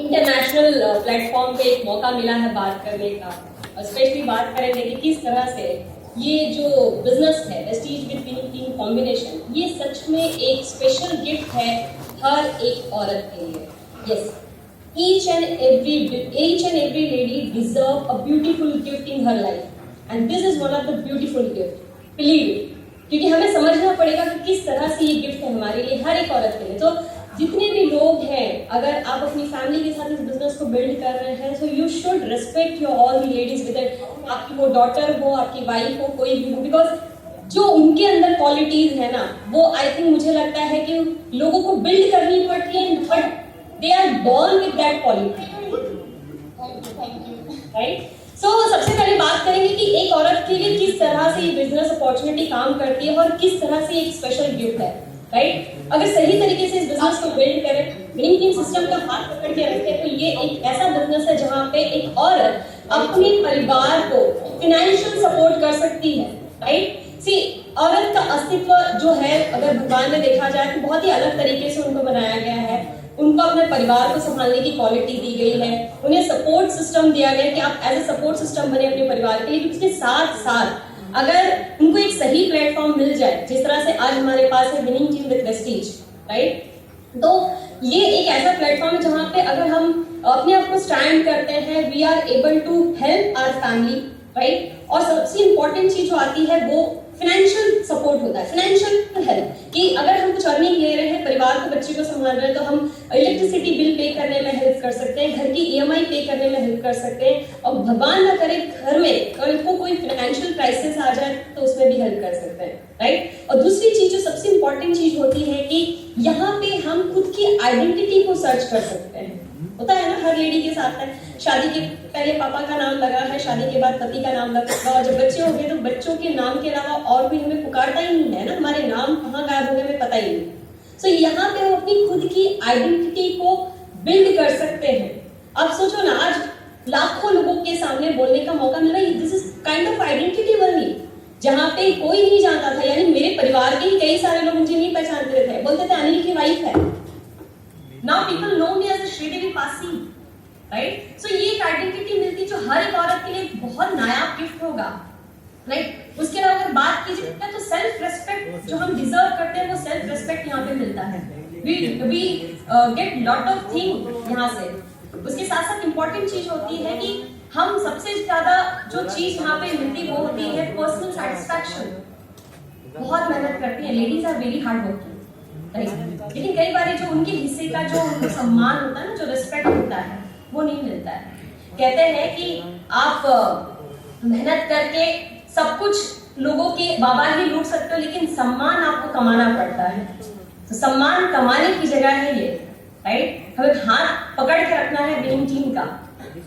International platform पे एक मौका मिला है बात करने का, और स्पेशली बात करेंगे कि किस तरह से ये जो बिजनेस है Vestige with winning team combination, ये सच में एक स्पेशल गिफ्ट है हर एक औरत के लिए. Yes, each and every lady deserve a beautiful gift in her life, and this is one of the beautiful gift. Believe it, क्योंकि हमें समझना पड़ेगा कि किस तरह से ये गिफ्ट है हमारे लिए, हर एक औरत के लिए. तो जितने भी लोग हैं, अगर आप अपनी फैमिली के साथ इस बिजनेस को बिल्ड कर रहे हैं, so you should respect your all the ladies, with आपकी वो डॉटर हो, आपकी वाइफ हो, कोई भी हो, बिकॉज जो उनके अंदर क्वालिटीज है ना, वो आई थिंक मुझे लगता है कि लोगों को बिल्ड करनी पड़ती है, but they are born with that quality. Right? So सबसे पहले बात करेंगे कि एक औरत के लिए किस तरह से ये बिजनेस अपॉर्चुनिटी काम करती है और किस तरह से एक स्पेशल गिफ्ट है. राइट? अगर सही तरीके से इस बिजनेस को बिल्ड करें, विनिंग टीम सिस्टम का हाथ पकड़ के रखें, तो ये एक ऐसा बिजनेस है जहाँ पे एक औरत अपने परिवार को फाइनेंशियल सपोर्ट कर सकती है. राइट? सी, औरत का अस्तित्व जो है, अगर भगवान ने देखा जाए तो बहुत ही अलग तरीके से उनको बनाया गया है. उनको अपने परिवार को संभालने की क्वालिटी दी गई है, उन्हें सपोर्ट सिस्टम दिया गया है कि आप एज ए सपोर्ट सिस्टम बने अपने परिवार के लिए. उसके साथ साथ अगर उनको एक सही प्लेटफॉर्म मिल जाए, जिस तरह से आज हमारे पास है winning team with Vestige, right, तो ये एक ऐसा प्लेटफॉर्म है जहाँ पे अगर हम अपने आप को स्टैंड करते हैं, we are able to help our family. Right? और सबसे इंपॉर्टेंट चीज जो आती है वो फाइनेंशियल सपोर्ट होता है, फाइनेंशियल हेल्प, कि अगर हम कुछ अर्निंग ले रहे हैं, परिवार को, बच्चे को संभाल रहे हैं, तो हम इलेक्ट्रिसिटी बिल पे करने में हेल्प कर सकते हैं, घर की EMI पे करने में हेल्प कर सकते हैं, और भगवान ना करे घर में कल को कोई फाइनेंशियल क्राइसिस आ जाए तो उसमें भी हेल्प कर सकते हैं. राइट? और दूसरी चीज जो सबसे इंपॉर्टेंट चीज होती है कि यहाँ पे हम खुद की आइडेंटिटी को सर्च कर सकते हैं. होता है ना, हर लेडी के साथ है, शादी के पहले पापा का नाम लगा है, शादी के बाद पति का नाम लगा, और जब बच्चे हो गए तो बच्चों के नाम के अलावा और भी हमें पुकारता ही नहीं है ना, हमारे नाम कहाँ गायब हो गए हमें पता ही नहीं. सो यहाँ पे हम अपनी खुद की आइडेंटिटी को बिल्ड कर सकते हैं. अब सोचो ना, आज लाखों लोगों के सामने बोलने का मौका मिल रहा है. This is kind of identity वर्नी, जहाँ पे कोई नहीं जानता था, यानी मेरे परिवार के ही कई सारे लोग मुझे नहीं पहचानते थे, बोलते थे अनिल की वाइफ है. Now people know me as a Sridevi Pasi. Right? So ये एक आइडेंटिटी मिलती जो हर एक औरत के लिए बहुत नायाब गिफ्ट होगा. Right? उसके अलावा अगर बात की जाए तो सेल्फ रेस्पेक्ट जो हम डिजर्व करते हैं, वो सेल्फ रेस्पेक्ट यहाँ पे मिलता है. We get lot of thing यहाँ से. उसके साथ साथ इम्पोर्टेंट चीज होती है कि हम सबसे ज्यादा जो चीज यहाँ पे मिलती वो होती है पर्सनल सेटिस्फैक्शन. बहुत मेहनत करती है ladies, are very hard working. लेकिन कई बार जो उनके हिस्से का जो सम्मान होता है ना, जो रिस्पेक्ट होता है, वो नहीं मिलता है. कहते हैं कि आप मेहनत करके सब कुछ लोगों के बाबा ही लूट सकते हो, लेकिन सम्मान आपको कमाना पड़ता है. तो सम्मान कमाने की जगह है ये. राइट? हमें हाथ पकड़ के रखना है विनिंग टीम का.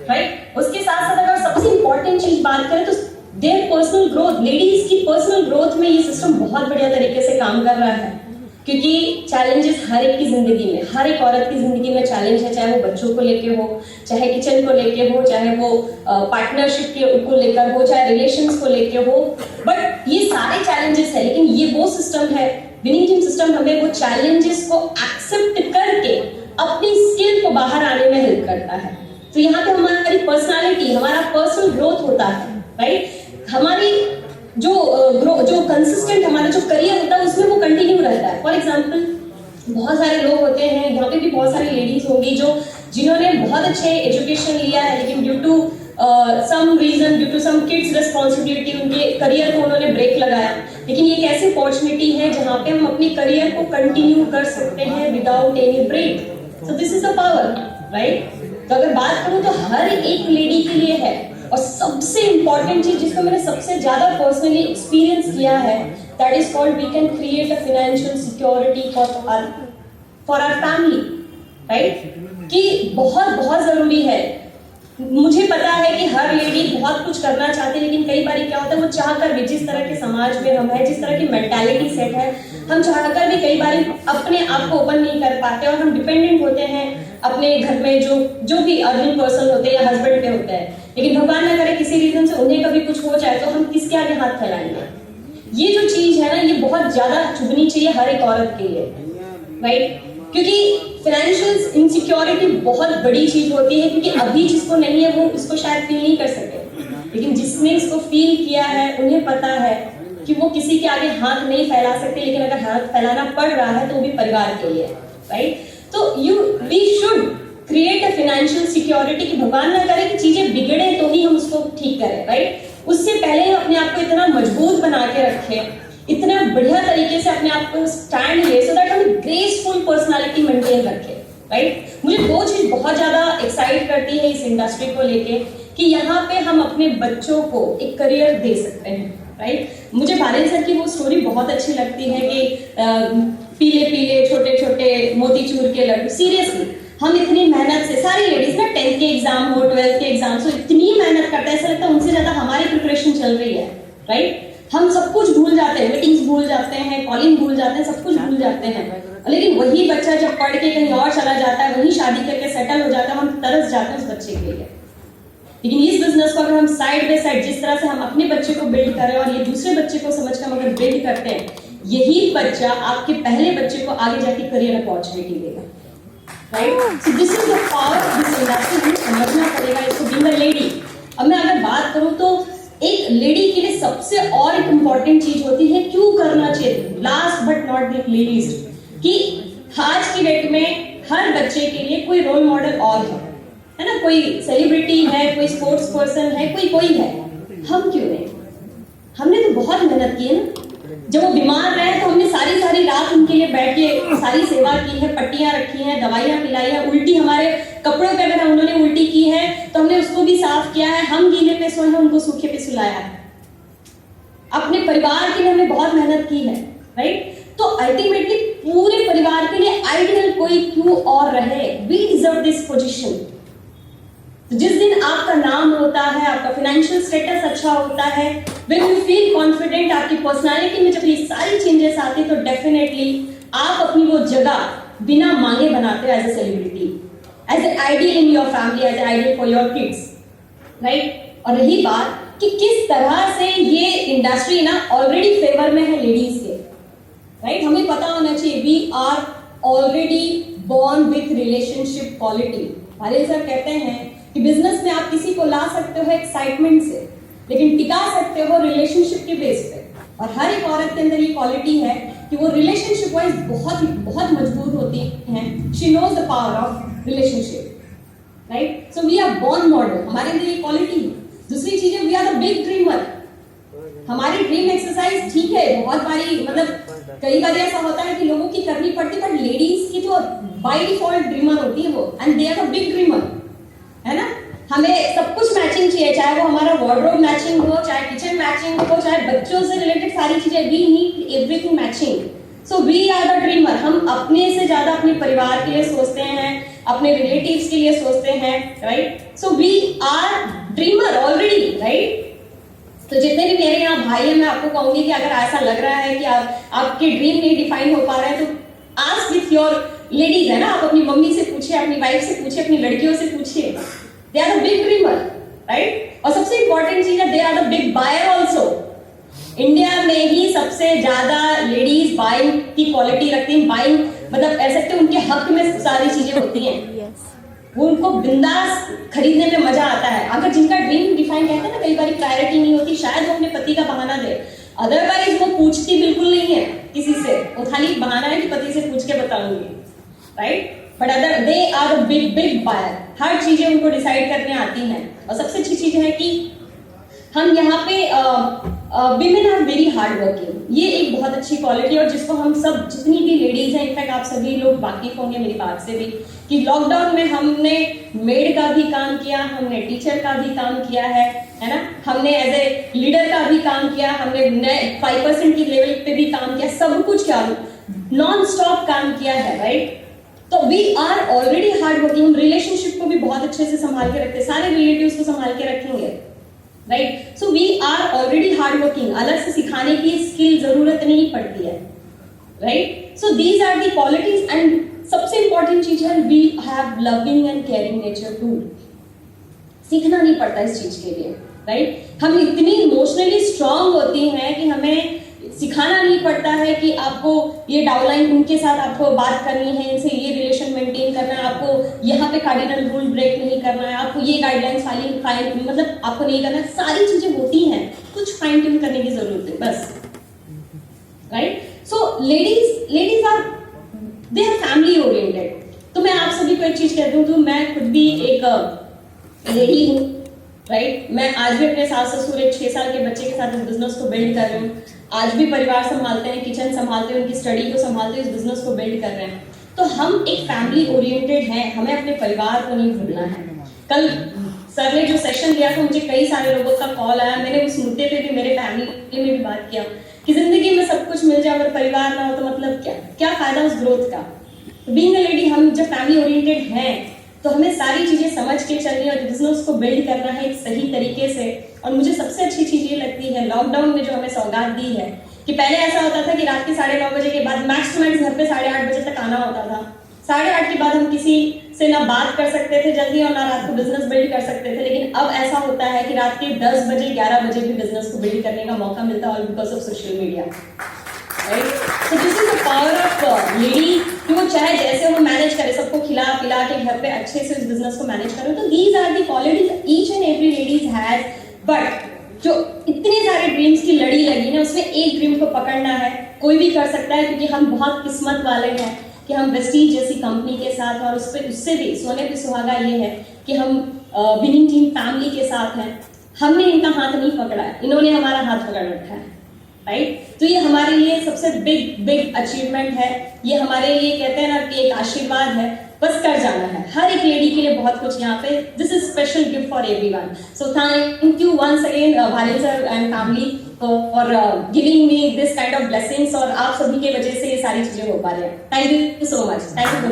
राइट? उसके साथ साथ अगर सबसे इंपॉर्टेंट चीज बात करें तो देयर पर्सनल ग्रोथ, लेडीज की पर्सनल ग्रोथ में ये सिस्टम बहुत बढ़िया तरीके से काम कर रहा है. क्योंकि चैलेंजेस हर एक की जिंदगी में, हर एक औरत की जिंदगी में चैलेंज है, चाहे वो बच्चों को लेके हो, चाहे किचन को लेके हो, चाहे वो पार्टनरशिप को लेकर हो, चाहे रिलेशंस को लेके हो. बट ये सारे चैलेंजेस है, लेकिन ये वो सिस्टम है, विनिंग टीम सिस्टम हमें वो चैलेंजेस को एक्सेप्ट करके अपनी स्किल को बाहर आने में हेल्प करता है. तो यहाँ पे हमारी पर्सनालिटी, हमारा पर्सनल ग्रोथ होता है. राइट? हमारी जो कंसिस्टेंट हमारा जो करियर होता है उसमें वो कंटिन्यू रहता है. फॉर एग्जांपल, बहुत सारे लोग होते हैं, यहाँ पे भी बहुत सारी लेडीज होंगी जिन्होंने बहुत अच्छे एजुकेशन लिया है, लेकिन due to some reason, due to some kids responsibility, उनके करियर को उन्होंने ब्रेक लगाया. लेकिन ये एक ऐसी अपॉर्चुनिटी है जहाँ पे हम अपने करियर को कंटिन्यू कर सकते हैं without any break. So this is the power. Right? तो अगर बात करूँ तो हर एक लेडी के लिए है. और सबसे इंपॉर्टेंट चीज जिसको मैंने सबसे ज्यादा पर्सनली एक्सपीरियंस किया है, that is called we can create a financial security for our family. Right? कि बहुत बहुत जरूरी है. मुझे पता है कि हर लेडी बहुत कुछ करना चाहती है, लेकिन कई बार क्या होता है, वो चाहकर भी, जिस तरह के समाज में हम है, जिस तरह की मेंटालिटी सेट है, हम चाहकर भी कई बार अपने आप को ओपन नहीं कर पाते, और हम डिपेंडेंट होते हैं अपने घर में जो भी अर्निंग पर्सन होते हैं या हस्बैंड पे होते हैं. लेकिन भगवान ना करे किसी रीजन से उन्हें कभी कुछ हो जाए तो हम किसके आगे हाथ फैलाएंगे. ये जो चीज है ना, ये बहुत ज्यादा चुभनी चाहिए हर एक औरत के लिए. राइट? क्योंकि फाइनेंशियल इनसिक्योरिटी बहुत बड़ी चीज होती है, क्योंकि अभी जिसको नहीं है वो इसको शायद फील नहीं कर सके, लेकिन जिसने इसको फील किया है उन्हें पता है कि वो किसी के आगे हाथ नहीं फैला सकते, लेकिन अगर हाथ फैलाना पड़ रहा है तो वो भी परिवार के लिए, राइट? तो we should create a financial security कि भगवान ना करे कि चीजें बिगड़े तो ही हम उसको ठीक करें, राइट? उससे पहले हम अपने आप को इतना मजबूत बना के रखें, इतना बढ़िया तरीके से अपने आप को स्टैंड ले, सो दैट हम ग्रेसफुल पर्सनालिटी मेंटेन रखें, राइट? मुझे दो चीज बहुत ज्यादा एक्साइट करती है इस इंडस्ट्री को लेके कि यहाँ पे हम अपने बच्चों को एक करियर दे सकते हैं, राइट? मुझे भालेन सर की वो स्टोरी बहुत अच्छी लगती है कि पीले पीले छोटे छोटे मोतीचूर के लड्डू, सीरियसली हम इतनी मेहनत से, सारी लेडीज ना 10th के एग्जाम हो, 12th के एग्जाम हो, इतनी मेहनत करते हैं, ऐसा लगता है उनसे ज्यादा हमारी प्रिपरेशन चल रही है, राइट? हम सब कुछ भूल जाते हैं, मीटिंग्स भूल जाते हैं, कॉलिंग भूल जाते हैं, सब कुछ भूल जाते हैं, लेकिन वही बच्चा जब पढ़ के कहीं और चला जाता है, वही शादी करके सेटल हो जाता है, हम तरस जाते हैं उस बच्चे के लिए। लेकिन इस बिजनेस को अगर हम साइड बाय साइड जिस तरह से हम अपने बच्चे को बिल्ड करें और ये दूसरे बच्चे को समझकर हम अगर बिल्ड करते हैं, यही बच्चा आपके पहले बच्चे को आगे जाके करियर अपॉर्चुनिटी देगा, right? So this is the power of this industry, हमें समझना पड़ेगा इसको। बीइंग अ लेडी, अब मैं अगर बात करूं तो एक लेडी के लिए सबसे और एक इंपॉर्टेंट चीज होती है क्यों करना चाहिए, last but not the least, कि आज की डेट में हर बच्चे के लिए कोई रोल मॉडल और है ना, कोई सेलिब्रिटी है, कोई स्पोर्ट्स पर्सन है, कोई है, हम क्यों नहीं? हमने तो बहुत मेहनत की है ना, जब वो बीमार रहे तो हमने सारी रात उनके लिए बैठ के सारी सेवा की है, पट्टियां रखी हैं, दवाइयां पिलाई है, उल्टी हमारे कपड़ों पे अगर उन्होंने उल्टी की है तो हमने उसको भी साफ किया है, हम गीले पे सोए हैं, उनको सूखे पे सुलाया है, अपने परिवार के लिए हमने बहुत मेहनत की है, राइट? तो अल्टीमेटली पूरे परिवार के लिए आइडियल कोई क्यों और रहे, वी डिजर्व दिस पोजीशन। जिस दिन आपका नाम होता है, आपका फाइनेंशियल स्टेटस अच्छा होता है, when you feel confident, आपकी पर्सनालिटी में जब ये सारी चेंजेस आती तो डेफिनेटली आप अपनी वो जगह बिना मांगे बनाते हो as a celebrity, as a ideal in your family, as a ideal for your kids, right? और रही बात कि किस तरह से ये इंडस्ट्री ना ऑलरेडी फेवर में है लेडीज के, राइट? हमें पता होना चाहिए we are already born with relationship quality. Bhalen sir कहते हैं कि बिजनेस में आप किसी को ला सकते हो एक्साइटमेंट से, लेकिन टिका सकते हो रिलेशनशिप के बेस पे, और हर एक औरत के अंदर ये क्वालिटी है कि वो रिलेशनशिप वाइज बहुत मजबूत होती है। She knows the power of relationship, right? So we are born model, हमारे अंदर ये क्वालिटी है। दूसरी चीज है we are the big dreamer. हमारी ड्रीम एक्सरसाइज ठीक है, बहुत बारी मतलब कई बार ऐसा होता है कि लोगों की करनी पड़ती है, बट लेडीज की तो बाय डिफॉल्ट ड्रीमर होती है वो, and they are the big dreamer, है ना? हमें सब कुछ मैचिंग चाहिए, चाहे वो हमारा वार्डरोब मैचिंग हो, चाहे किचन मैचिंग हो, चाहे बच्चों से रिलेटेड सारी चीजें, we need everything matching. So we are the dreamer. हम अपने से ज्यादा अपने परिवार के लिए सोचते हैं, अपने रिलेटिव्स के लिए सोचते हैं, right? So we are dreamer already, right? तो जितने भी मेरे यहाँ भाई हैं, मैं आपको कहूंगी कि अगर ऐसा लग रहा है कि आपके ड्रीम नहीं डिफाइन हो पा रहा है, तो आस्क विथ योर लेडीज, है ना, आप अपनी मम्मी से पूछिए, अपनी वाइफ से पूछिए, अपनी लड़कियों से पूछिए, they are the big dreamer, right? और सबसे इंपॉर्टेंट चीज है they are the big buyer also. India में ही सबसे ज्यादा लेडीज बाइंग की क्वालिटी रखती हैं, बाइंग मतलब ऐसे कि उनके हक में सारी चीजें होती हैं, वो उनको बिंदास खरीदने में मजा आता है। अगर जिनका ड्रीम डिफाइन कहते हैं ना, कई बार प्रायोरिटी नहीं होती, शायद वो अपने पति का बहाना दे, अदरवाइज वो पूछती बिल्कुल नहीं है किसी से, वो खाली बहाना है कि पति से पूछ के बताऊंगी, right? But other they are the big buyer, हर चीजें उनको डिसाइड करने आती हैं। और सबसे अच्छी चीज है कि हम यहाँ पे women are very hard working, ये एक बहुत अच्छी क्वालिटी, और जिसको हम सब जितनी भी लेडीज हैं, इनफैक्ट आप सभी लोग वाकिफ होंगे मेरी बात से भी, कि लॉकडाउन में हमने मेड का भी काम किया, हमने टीचर का भी काम किया है ना, हमने एज ए लीडर का भी काम किया, हमने 5% की लेवल पे भी काम किया, सब कुछ क्या नॉन स्टॉप काम किया है, राइट? तो we are already hard working. हम रिलेशनशिप को भी बहुत अच्छे से संभाल के रखते हैं, सारे रिलेटिव्स को संभाल के रखेंगे, right? So we are already hard working, अलग से सिखाने की स्किल जरूरत नहीं पड़ती है, right? So these are the qualities, and सबसे इंपॉर्टेंट चीज है we have loving and caring nature too. सीखना नहीं पड़ता इस चीज के लिए, राइट? हम इतनी इमोशनली स्ट्रांग होती हैं कि हमें सिखाना नहीं पड़ता है कि आपको ये डाउनलाइन उनके साथ आपको बात करनी है, इनसे ये रिलेशन मेंटेन करना है, आपको यहाँ पे कार्डिनल रूल ब्रेक नहीं करना है, आपको ये गाइडलाइंस फाइल मतलब आपको नहीं करना है। सारी चीजें होती हैं, कुछ फाइन ट्यून करने की जरूरत है बस, right. So ladies are they are family oriented. तो मैं आप सभी को एक चीज कहती हूँ, तो मैं खुद भी एक लेडी हूँ, राइट। मैं आज भी अपने सास ससुर एक 6 साल के बच्चे के साथ इस बिजनेस को बिल्ड कर रही हूँ। आज भी परिवार संभालते हैं, किचन संभालते हैं, उनकी स्टडी को संभालते हैं, इस बिजनेस को बिल्ड कर रहे हैं। तो हम एक फैमिली ओरिएंटेड हैं, हमें अपने परिवार को नहीं भूलना है। कल सर ने जो सेशन दिया था, मुझे कई सारे लोगों का कॉल आया, मैंने उस मुद्दे पे भी मेरे फैमिली में भी बात किया कि जिंदगी में सब कुछ मिल जाए अगर परिवार ना हो तो मतलब क्या फायदा उस ग्रोथ का। बीइंग अ लेडी, हम जब फैमिली ओरिएंटेड हैं तो हमें सारी चीजें समझ के चलनी है और बिजनेस को बिल्ड करना है एक सही तरीके से। और मुझे सबसे अच्छी चीज ये लगती है लॉकडाउन में जो हमें सौगात दी है कि पहले ऐसा होता था कि रात के 9:30 बजे के बाद मैक्स टू मैक्स घर पे 8:30 बजे तक आना होता था। 8:30 के बाद हम किसी से ना बात कर सकते थे जल्दी और ना रात को बिजनेस बिल्ड कर सकते थे। लेकिन अब ऐसा होता है कि रात के 10 बजे 11 बजे भी बिजनेस को बिल्ड करने का मौका मिलता है, all because of social media, right. So this is the power of lady कि वो चाहे जैसे वो मैनेज करे, सबको खिला पिला के घर पे अच्छे से इस बिजनेस को मैनेज करे। तो these are the qualities each and every ladies has. But जो इतने सारे ड्रीम्स की लड़ी लगी ना, उसमें एक ड्रीम को पकड़ना है। कोई भी कर सकता है क्योंकि हम बहुत किस्मत वाले हैं कि हम वेस्टीज जैसी कंपनी के साथ, और उससे भी सोने पे सुहागा ये है कि हम विनिंग टीम फैमिली के साथ हैं। हमने इनका हाथ नहीं पकड़ा है, इन्होंने हमारा हाथ पकड़ रखा है, राइट। तो ये हमारे लिए सबसे बिग अचीवमेंट है। ये हमारे लिए कहते हैं ना कि एक आशीर्वाद है, बस कर जाना है। हर एक लेडी के लिए बहुत कुछ यहाँ पे, this is special gift for everyone. So thank you once again Bharil sir and family for giving me this kind of blessings. और आप सभी के वजह से ये सारी चीजें हो पा रही है। Thank you so much. Thank you.